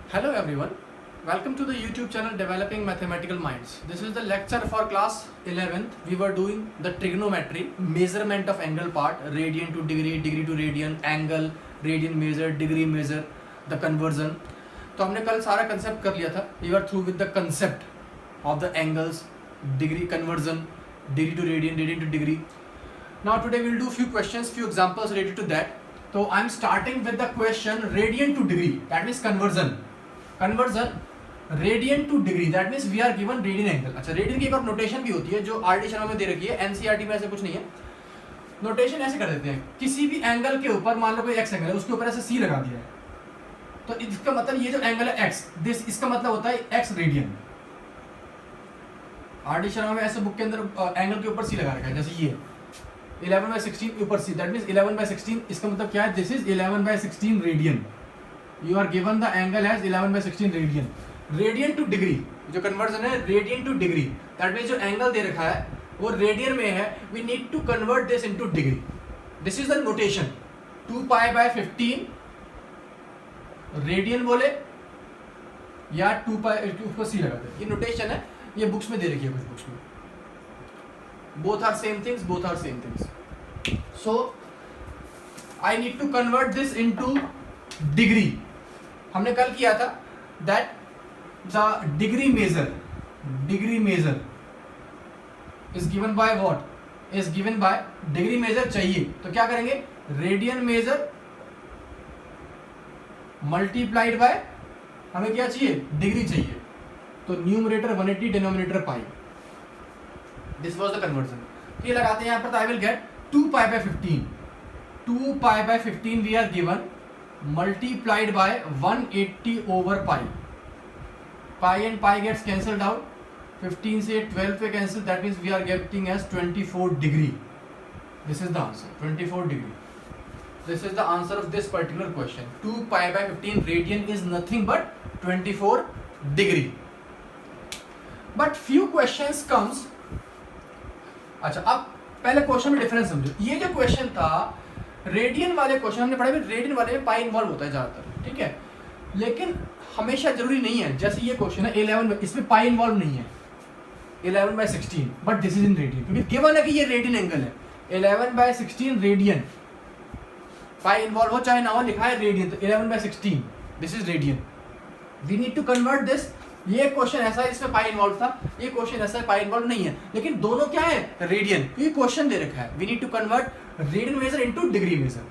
Hello everyone, welcome to the YouTube channel Developing Mathematical Minds. This is the lecture for class 11th. We were doing the trigonometry, measurement of angle part, radian to degree, degree to radian, angle, radian measure, degree measure, the conversion. तो हमने कल सारा concept कर लिया था. We were through with the concept of the angles, degree conversion, degree to radian, radian to degree. Now today we will do few questions, few examples related to that. So I am starting with the question radian to degree, that means conversion radian to degree, that means we are given radian angle. अच्छा, radian की एक और notation भी होती है जो RD Sharma में दे रखी है, एनसीईआरटी में ऐसे कुछ नहीं है. नोटेशन ऐसे कर देते हैं, किसी भी एंगल के ऊपर मान लो कोई एक्स एंगल है, उसके ऊपर ऐसे सी लगा दिया है, तो इसका मतलब ये जो एंगल है एक्स, दिस इसका मतलब होता है एक्स रेडियन. आरडी शर्मा में ऐसे बुक के अंदर एंगल के ऊपर सी लगा रखा है, जैसे ये 11/16 ऊपर सी, दैट मींस 11/16. इसका मतलब क्या है, this is 11/16 radian. You are given the angle as 11/16 radian. Radian to degree जो कन्वर्जन है, radian to degree, that means जो एंगल दे रखा है वो रेडियन में है. We need to convert this into degree. This is the notation. 2π/15 radian बोले या 2π ऊपर सी लगा दे, ये नोटेशन है. ये बुक्स में दे रखी है, कुछ बुक्स में. Both are same things, both are same things. So I need to convert this into degree. हमने कल किया था that the degree measure is given by what, is given by degree measure चाहिए तो क्या करेंगे, रेडियन मेजर मल्टीप्लाइड बाय हमें क्या चाहिए, डिग्री चाहिए. तो numerator 180, denominator pi. This was the conversion. तो ये लगाते हैं यहां पर, तो I will get 2π/15. 2π/15 we are given multiplied by 180 over pi. Pi and pi gets cancelled out. 15 से 12 पे cancel, that means we are getting as 24 degree. This is the answer, 24 degree. This is the answer of this particular question. 2π/15 radian is nothing but 24 degree. But few questions comes. अच्छा, अब पहले question में difference समझो. ये जो question था radian वाले question हमने पढ़ा, रेडियन वाले में पाई इन्वॉल्व होता है ज्यादातर, ठीक है, लेकिन हमेशा जरूरी नहीं है. जैसे ये क्वेश्चन है 11, इसमें पाई इन्वॉल्व नहीं है, 11/16, but this is in radian, क्योंकि गिवन है कि ये रेडियन एंगल है. 11/16 रेडियन, पाई इन्वॉल्व हो चाहे ना हो, लिखा है रेडियन, तो 11/16 this is radian. We need to convert this. ये क्वेश्चन ऐसा है इसमें पाई इन्वॉल्व था, ये क्वेश्चन ऐसा है पाई इन्वॉल्व नहीं है, लेकिन दोनों क्या है, रेडियन, क्योंकि क्वेश्चन दे रखा है. We need to convert radian measure into degree measure.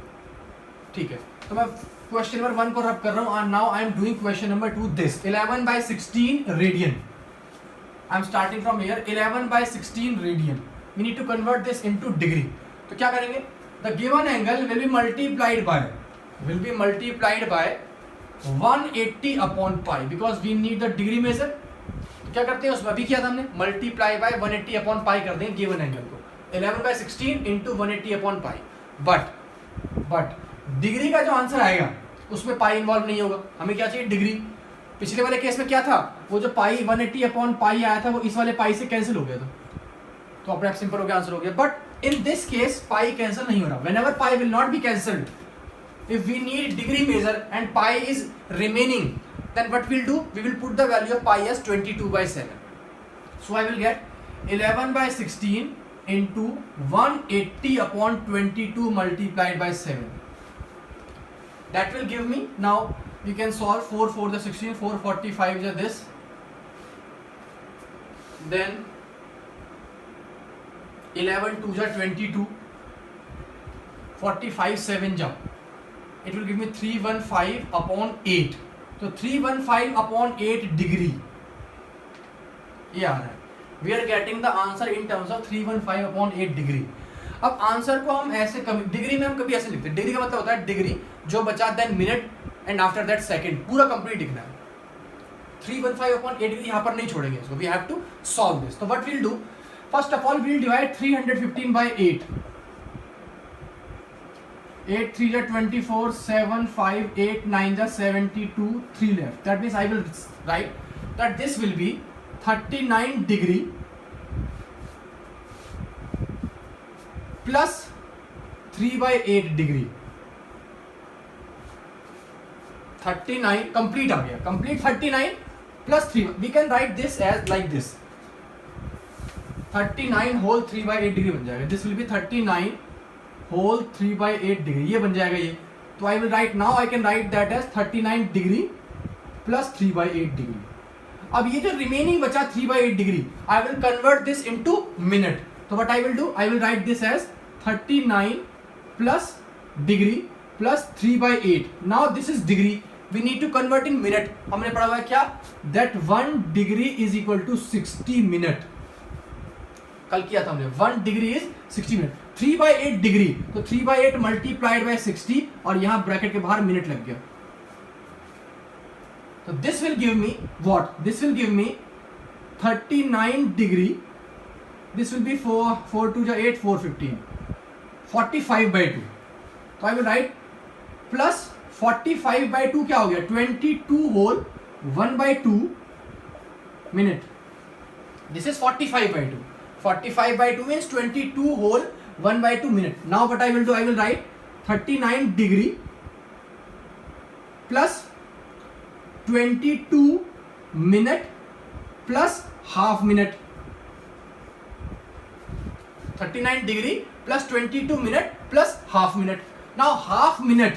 ठीक है, तो मैं क्वेश्चन नंबर 1 को रब कर रहा हूं, and now I am doing question number 2. This 11/16 radian, I am starting from here. 11/16 radian, we need to convert this into degree. तो क्या करेंगे, the given angle will be multiplied by 180 upon pi, because we need the degree measure. तो क्या करते हैं, उसमें अभी किया था हमने, मल्टीप्लाई बाय 180 अपॉन पाई कर देंगे गिवन एंगल को. 11/16 into 180 upon pi. But degree का जो आंसर आएगा उसमें पाई इन्वॉल्व नहीं होगा, हमें क्या चाहिए, डिग्री. पिछले वाले केस में क्या था, वो जो पाई 180 अपॉन पाई आया था वो इस वाले पाई से कैंसिल हो गया था, तो अपने आप सिंपल हो गया, आंसर हो गया. But in this case pi cancel नहीं हो रहा. Whenever pi will not be cancelled, if we need degree measure and pi is remaining, then what we'll do, we will put the value of pi as 22/7. So I will get 11/16 into 180 upon 22 multiplied by 7. That will give me, now you can solve 4 4 the 16, 4 45 is this, then 11 2 is 22, 45 7 जा, it will give me 315 upon 8. तो 315 upon 8 degree ये आ रहा है. We are getting the answer in terms of 315 upon 8 degree. अब answer को हम ऐसे कभी डिग्री में हम कभी ऐसे लिखते हैं, डिग्री का मतलब होता है डिग्री जो बचा then minute and after that second, पूरा कंप्लीट लिखना है. 315 upon 8 डिग्री यहाँ पर नहीं छोड़ेंगे, so we have to solve this. तो what we'll do, first of all we'll divide 315 by 8. 8 3 is 24, 7 5 8 9 is 72, 3 left. That means I will write that this will be 39 degree plus 3/8 degree. 39 complete आ गया, complete 39 plus 3, we can write this as like this, 39 whole 3/8 degree बन जाएगा, this will be 39 whole 3/8 degree, ये बन जाएगा ये। तो I will write now, I can write that as 39 degree plus 3/8 degree. अब ये जो रिमेनिंग बचा 3/8 degree, I will convert this into minute. तो what I will do, I will write this as 39 plus degree plus 3/8। Now this is degree, we need to convert in minute. हमने पढ़ा हुआ है क्या, that 1 degree is equal to 60 minute, कल किया था हमने, 1 डिग्री इज 60 मिनट। 3/8 डिग्री, तो 3/8 मल्टीप्लाइड बाय 60, और यहां ब्रैकेट के बाहर मिनट लग गया। तो this will give me what, this will give me 39 degree, this will B 4 2 8 4 15 45/2। तो आई विल राइट प्लस 45/2 क्या हो गया, 22 whole 1/2 minute, this is 45/2, 45/2 means 22 whole 1/2 minute. Now what I will do, I will write 39 degree plus 22 minute plus half minute. 39 degree plus 22 minute plus half minute. Now half minute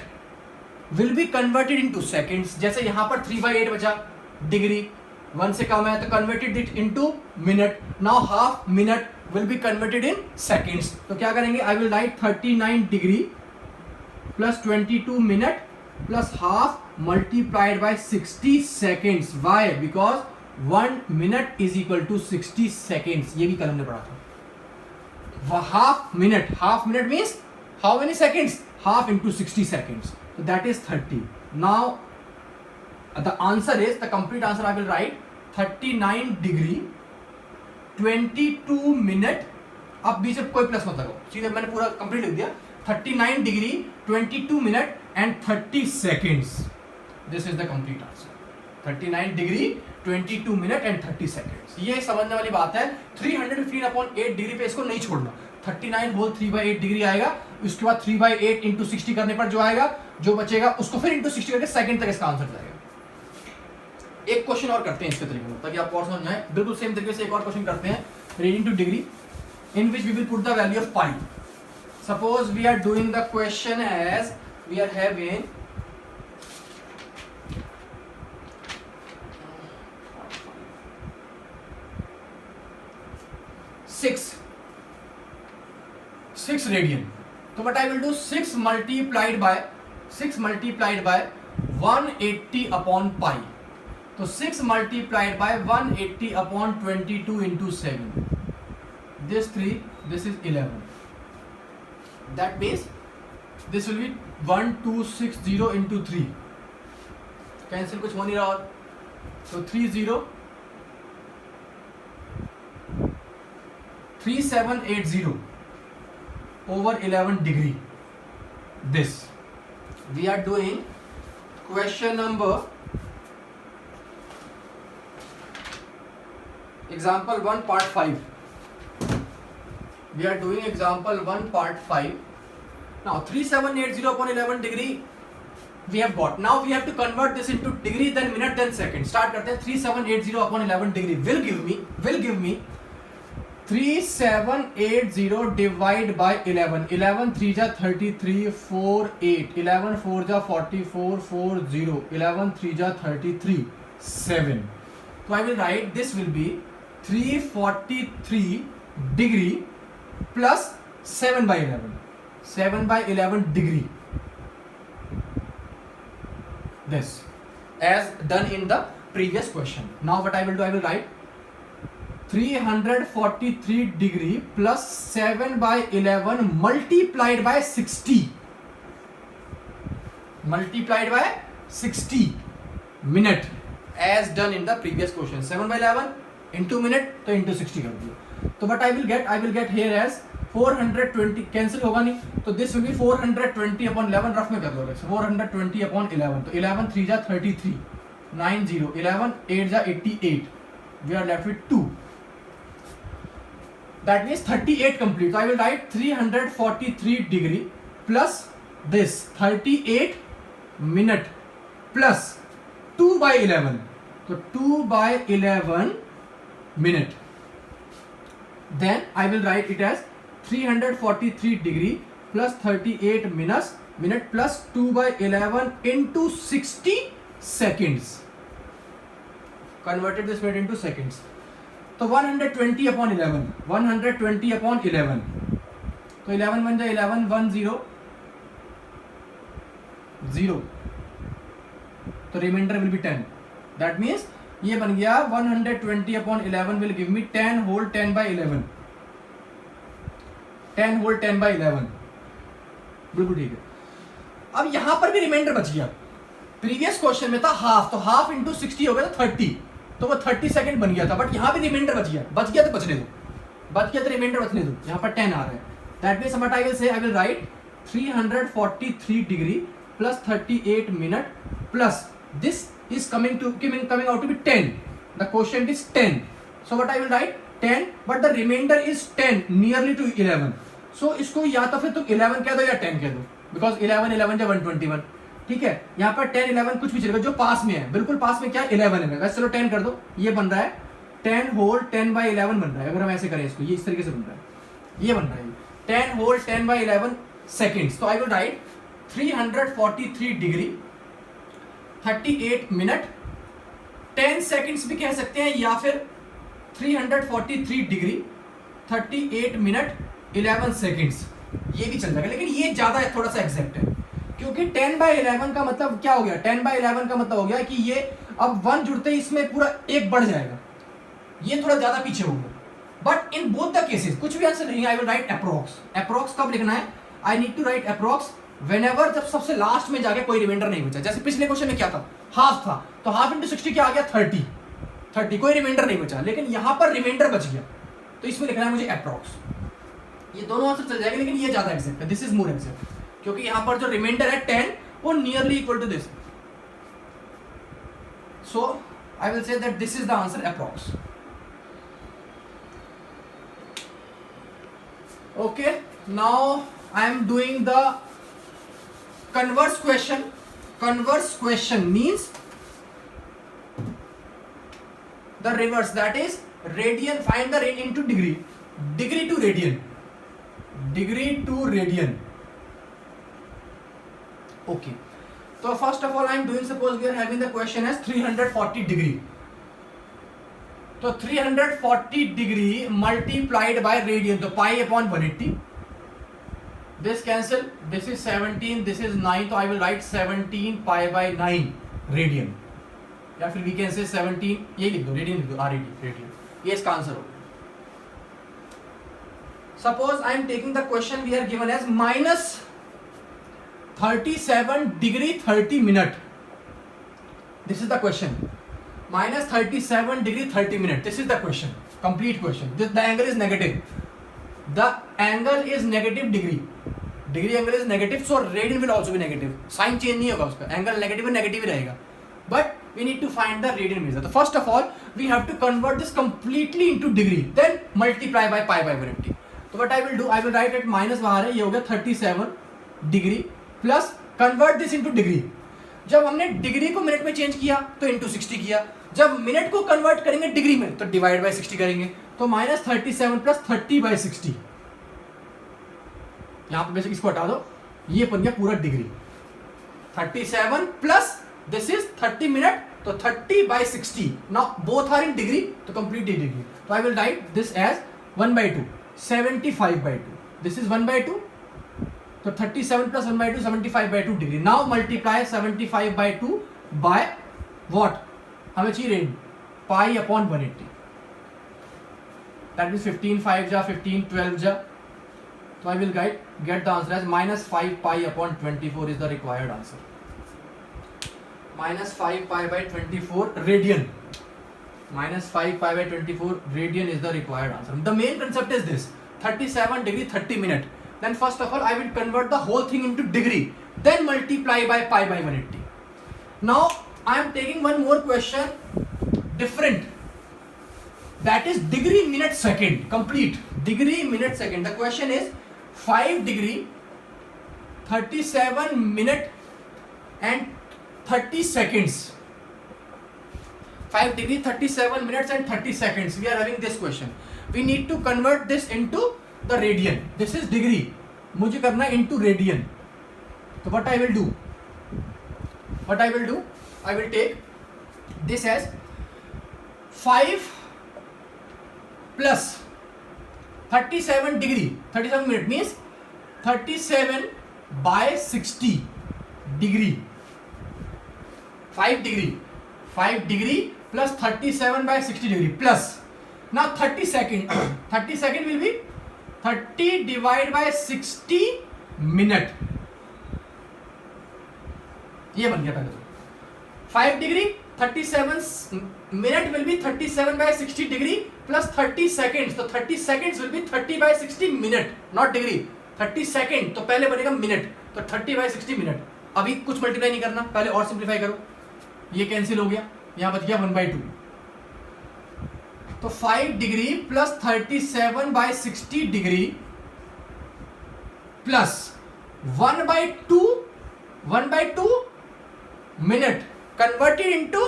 will be converted into seconds. जैसे यहाँ पर 3/8 बचा, degree 1 से कम है तो converted it into minute. Now half minute will be converted in seconds. तो क्या करेंगे, I will write 39 degree plus 22 minute plus half multiplied by 60 seconds. Why? Because 1 minute is equal to 60 seconds. ये भी कल हमने पढ़ा था। Half minute means how many seconds? Half into 60 seconds. So that is 30. Now the answer is, the complete answer I will write 39 degree 22 minute, अब बीच में कोई plus मत लगाओ, सीधे मैंने पूरा कंप्लीट लिख दिया, 39 degree 22 minute and 30 seconds, this is the complete answer, 39 degree 22 minute and 30 seconds. ये समझने वाली बात है, 315/8 डिग्री पे इसको नहीं छोड़ना, 39 होल 3/8 डिग्री आएगा, उसके बाद 3/8 इंटू 60 करने पर जो आएगा, जो बचेगा उसको फिर इंटू 60 करके सेकंड तक इसका आंसर जाएगा। एक क्वेश्चन और करते हैं इसके तरीके में, ताकि आपको और समझ आए, बिल्कुल सेम तरीके से एक और क्वेश्चन करते हैं, reading to degree, in which we will put the value of pi. Suppose we are doing the question as we are having six radian. So what I will do, 6 multiplied by 180 upon pi. So 6 multiplied by 180 upon 22 into 7. This 3, this is 11. That means this will be 1260 into 3. Cancel कुछ हो नहीं रहा और, so 3780 over 11 degree. This we are doing question number example 1 part 5. We are doing example 1 part 5. Now 3780 upon 11 degree we have got. Now we have to convert this into degree, then minute, then second. Start करते हैं, 3780 upon 11 degree will give me 3780 divide by 11. 11 3 जा 33 4 8. 11 4 जा 44 4 0. 11 3 जा 33 7. So I will write this will be 343 degree plus 7 by 11. 7 by 11 degree. This as done in the previous question. Now what I will do, I will write 343 degree plus 7 by 11 multiplied by 60. Multiplied by 60 minute as done in the previous question. 7 by 11 into minute तो into 60 कर दिया. तो what I will get here as 420, cancel होगा नहीं, तो this will be 420 upon 11, rough में कर लो, 420 upon 11, तो 11 3 जा 33 90, 11 8 जा 88, we are left with 2. That means 38 complete. So I will write 343 degree plus this 38 minute plus 2/11, तो 2/11 minute. Then I will write it as 343 degree plus 38 minute plus 2/11 into 60 seconds. Converted this minute into seconds. तो 120 upon 11, 120 upon 11, तो 11 बन जाए 11 1 0 0, तो remainder will be 10. That means ये बन गया 120 upon 11 will give me 10 whole 10/11, 10 whole 10/11. बिल्कुल ठीक है. अब यहां पर भी रिमाइंडर बच गया. प्रीवियस क्वेश्चन में था हाफ, तो हाफ इंटू 60 हो गया था 30, तो वो 30 सेकंड बन गया था. बट यहां भी रिमाइंडर बच गया तो बचने दो, बच गया तो रिमाइंडर बचने दो. यहां पर 10 आ रहा है. That means what I will से, आई will right 343 degree plus 38 minute plus this is coming out to be 10. The quotient is 10. So what I will write 10, but the remainder is 10 nearly to 11. So इसको या तो फिर तुम 11 कह दो या 10 कह दो, because 11 11 या 121. ठीक है, यहाँ पर 10 11 कुछ भी चलेगा, जो पास में है, बिल्कुल पास में क्या 11 है. वैसे चलो 10 कर दो, ये बन रहा है 10 whole 10/11 बन रहा है. अगर हम ऐसे करें इसको, ये इस तरीके से बन रहा है, ये बन रहा है 10 whole 10/11 seconds. तो I will write 343 degree 38 minute 10 seconds भी कह सकते हैं, या फिर 343 डिग्री 38 मिनट 11 सेकंड्स, ये भी चल जाएगा. लेकिन ये ज्यादा है, थोड़ा सा एग्जैक्ट है, क्योंकि 10/11 का मतलब क्या हो गया, 10/11 का मतलब हो गया कि ये अब 1 जुड़ते ही इसमें पूरा 1 बढ़ जाएगा, ये थोड़ा ज्यादा पीछे हो गया. But in both the cases कुछ भी आंसर नहीं. I will write approx. Approx कब लिखना है, I need to write approx whenever जब सबसे लास्ट में जाके कोई रिमाइंडर नहीं बचा. जैसे पिछले क्वेश्चन में क्या था, हाफ था, तो हाफ इंटू 60 क्या आ गया 30, कोई रिमाइंडर नहीं बचा. लेकिन यहां पर रिमाइंडर बच गया, तो इसमें लिखना है मुझे अप्रोक्स. ये दोनों आंसर चल जाएंगे, लेकिन ये ज्यादा एग्जैक्ट है, दिस इज मोर एग्जैक्ट, क्योंकि यहां पर जो रिमाइंडर है 10 वो nearly equal to this. So I will say that this is the answer approx. Okay, now I am doing the converse question. Converse question means the reverse, that is radian. Find the radian into degree, degree to radian, degree to radian. Okay, so first of all I am doing, suppose we are having the question as 340 degree. So 340 degree multiplied by radian, so pi upon 180. This cancel, this is 17, this is 9, so I will write 17 pi/9 radian, या फिर we can say 17, ये लिख दो, radian लिख दो, radian, ये इसका answer होगा. Suppose I am taking the question we are given as minus 37 degree 30 minute. This is the question. Minus 37 degree 30 minute. This is the question. Complete question. The angle is negative. The angle is negative degree. Degree angle is negative, so radian will also be negative. Sign change नहीं होगा उसका. Angle negative ही रहेगा. But we need to find the radian measure. So first of all, we have to convert this completely into degree. Then multiply by pi/180. So what I will do, I will write it minus बाहर है, ये हो गया 37 degree plus convert this into degree. जब हमने degree को minute में change किया तो इंटू 60 किया. जब मिनट को कन्वर्ट करेंगे डिग्री में तो डिवाइड बाय 60 करेंगे. तो -37 प्लस 30/60. यहां पर बेसिक इसको हटा दो, ये बन गया पूरा डिग्री. 37 प्लस दिस इज 30 मिनट, तो 30/60. Now both are in degree, तो कंप्लीट डिग्री. तो I will write this as 1/2, 75/2. This is 1/2, तो 37 प्लस 1/2 75/2 degree. Now multiply 75/2 by what, हमें चाहिए पाई अपॉन 180. दैट मीन्स 15 5 जा 15 12 जा. So I will get the answer as -5 pi upon 24 is the required answer. -5 pi by 24 radian. -5 pi by 24 radian is the required answer. The main concept is this: 37 degree 30 minute. Then first of all I will convert the whole thing into degree. Then multiply by pi/180. Now I am taking one more question, different. That is degree minute second. Complete degree minute second. The question is 5 degree 37 minute and 30 seconds. 5 degree 37 minutes and 30 seconds. We are having this question. We need to convert this into the radian. This is degree. मुझे करना है into radian. So what I will do? I will take this as 5 plus 37 degree. 37 minute means 37 by 60 degree. 5 degree plus 37 by 60 degree plus now 30 second 30 second will be 30 divided by 60 minute. ये बन गया पहले तो 5 degree 37 minute will be 37 by 60 degree plus 30 seconds. तो 30 seconds will be 30 by 60 minute, not degree. 30 second तो पहले बनेगा minute, तो 30 by 60 मिनट. अभी कुछ मल्टीप्लाई नहीं करना, पहले और सिंप्लीफाई करो. ये कैंसिल हो गया, यहां बच गया 1/2. तो 5 degree plus 37 by 60 degree plus 1/2 minute converted into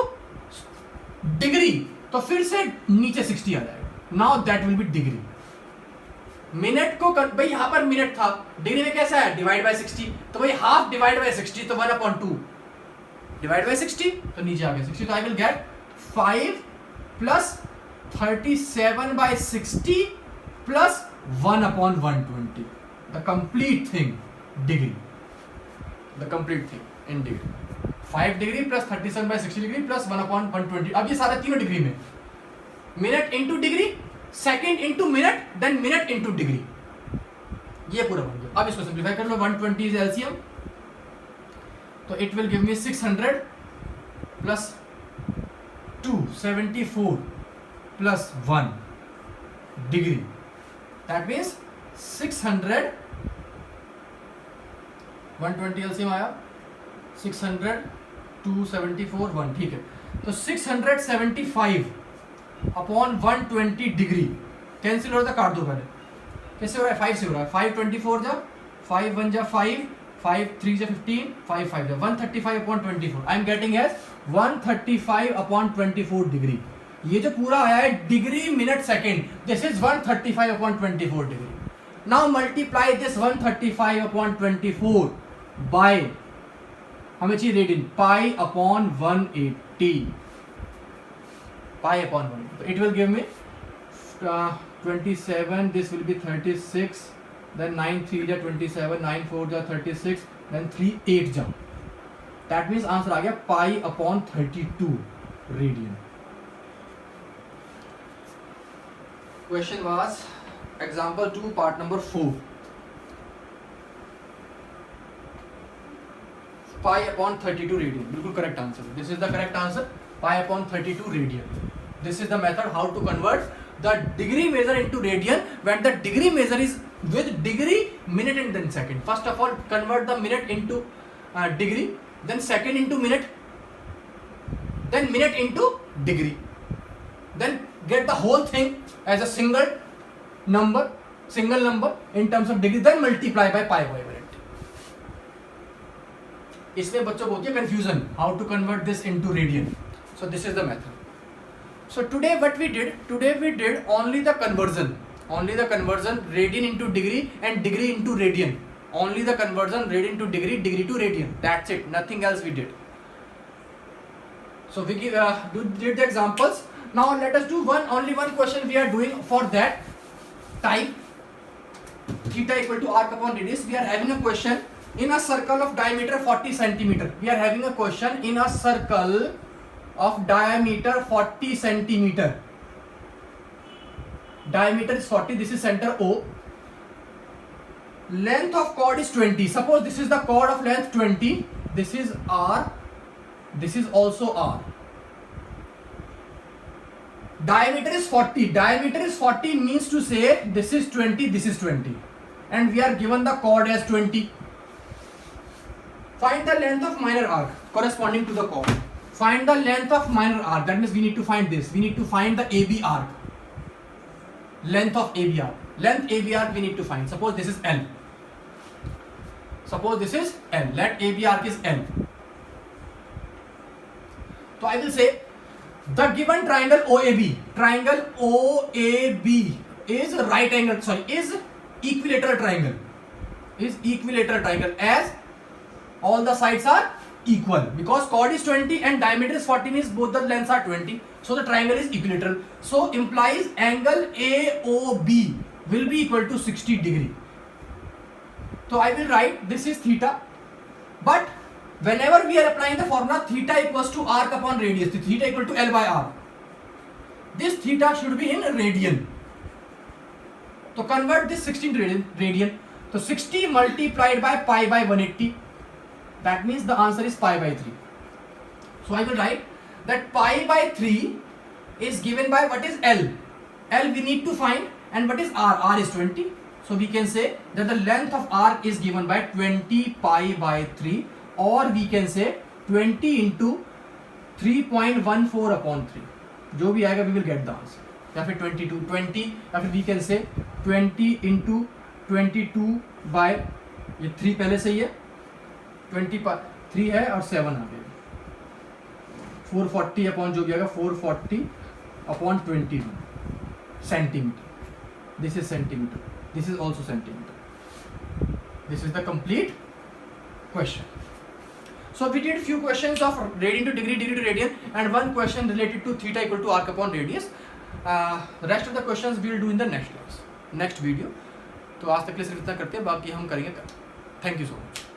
degree, तो फिर से नीचे 60 आ जाएगा. Now that will be degree. Minute को भाई यहां पर मिनट था, डिग्री में कैसा है डिवाइड बाय 60, तो भाई हाफ डिवाइड बाय 60 तो 1/2 डिवाइड बाय 60 तो नीचे आ गया 60. तो I will gate 5 plus 37 by 60 plus 1/120. The complete thing degree. The complete thing in degree. 5 degree plus 37 by 60 degree plus 1/120. अब ये सारा तीनों डिग्री में. Minute into degree, second into minute, then minute into degree. ये पूरा बन गया. अब इसको सिंप्लीफाई कर लो. 120 इज एलसीएम, तो it will give me 600 plus 274 plus 1 degree. That means 600 120 LCM आया 600 274 1. ठीक है, तो 675 अपॉन 120 डिग्री कैंसिल हो रहा था, काट दो पहले. कैसे हो रहा है? 5 से हो रहा है. 524 जा 5 1 जा 5 5 3 जा 15 5 5 जा 135 upon 24. I am getting as 135 upon 24 degree. ये जो पूरा आया है degree minute second, this is 135 upon 24 degree. Now multiply this 135 upon 24 by, हमें चाहिए radian, pi upon 180. Pi upon 180, तो it will give me 27. This will be 36, then 9 3 जा 27, 9 4 जा 36, देन 3 8 जा. दैट मीन्स आंसर आ गया pi upon 32 radian. Question was example 2 part number 4. Pi upon 32 radian. बिल्कुल correct answer. This is the correct answer. Pi upon 32 radian. This is the method how to convert the degree measure into radian when the degree measure is with degree, minute and then second. First of all, convert the minute into degree, then second into minute, then minute into degree. Then get the whole thing as a single number in terms of degree, then multiply by pi by minute. इसमें बच्चों को होती है confusion how to convert this into radian. So this is the method. So today what we did only the conversion radian into degree and degree into radian. Only the conversion radian into degree to radian. That's it. Nothing else we did. So we did the examples. Now let us do only one question we are doing for that type. Theta equal to arc upon radius. We are having a question in a circle of diameter 40 centimeter. We are having a question in a circle of diameter 40 centimeter. Diameter is 40. This is center O. Length of chord is 20. Suppose this is the chord of length 20. This is R. This is also R. Diameter is 40. Diameter is 40 means to say this is 20, this is 20, and we are given the chord as 20. Find the length of minor arc corresponding to the chord. Find the length of minor arc. That means we need to find this. We need to find the AB arc. Length of AB arc. Length AB arc we need to find. Suppose this is L. Suppose this is L. Let AB arc is L. तो I will से the given triangle OAB is right angle, sorry, is equilateral triangle as all the sides are equal, because chord is 20 and diameter is 14, means both the lengths are 20, so the triangle is equilateral. So implies angle AOB will be equal to 60 degree. So I will write this is theta, but whenever we are applying the formula theta equals to arc upon radius, theta equal to L by R, this theta should be in radian. So convert this 16 to radian. So 60 multiplied by pi by 180, that means the answer is pi by 3. So I will write that pi by 3 is given by what is L. L we need to find, and what is R? R is 20. So we can say that the length of arc is given by 20 pi by 3, or we can say 20 into 3.14 upon 3. जो भी आएगा we will get the answer. या फिर 20, या फिर we can say 20 into 22 by, ये 3 पहले से ही है, 3 है और 7 आ गया, 440 अपॉन जो भी आएगा 440 upon 21 centimetre. This is centimeter. This is also centimeter. This is the complete question. So we did few questions of radian to degree, degree to radian, and one question related to theta equal to arc upon radius. The rest of the questions we will do in the next class, next video. तो आज तक के लिए सिर्फ इतना करते हैं, बाकी हम करेंगे कल. Thank you so much.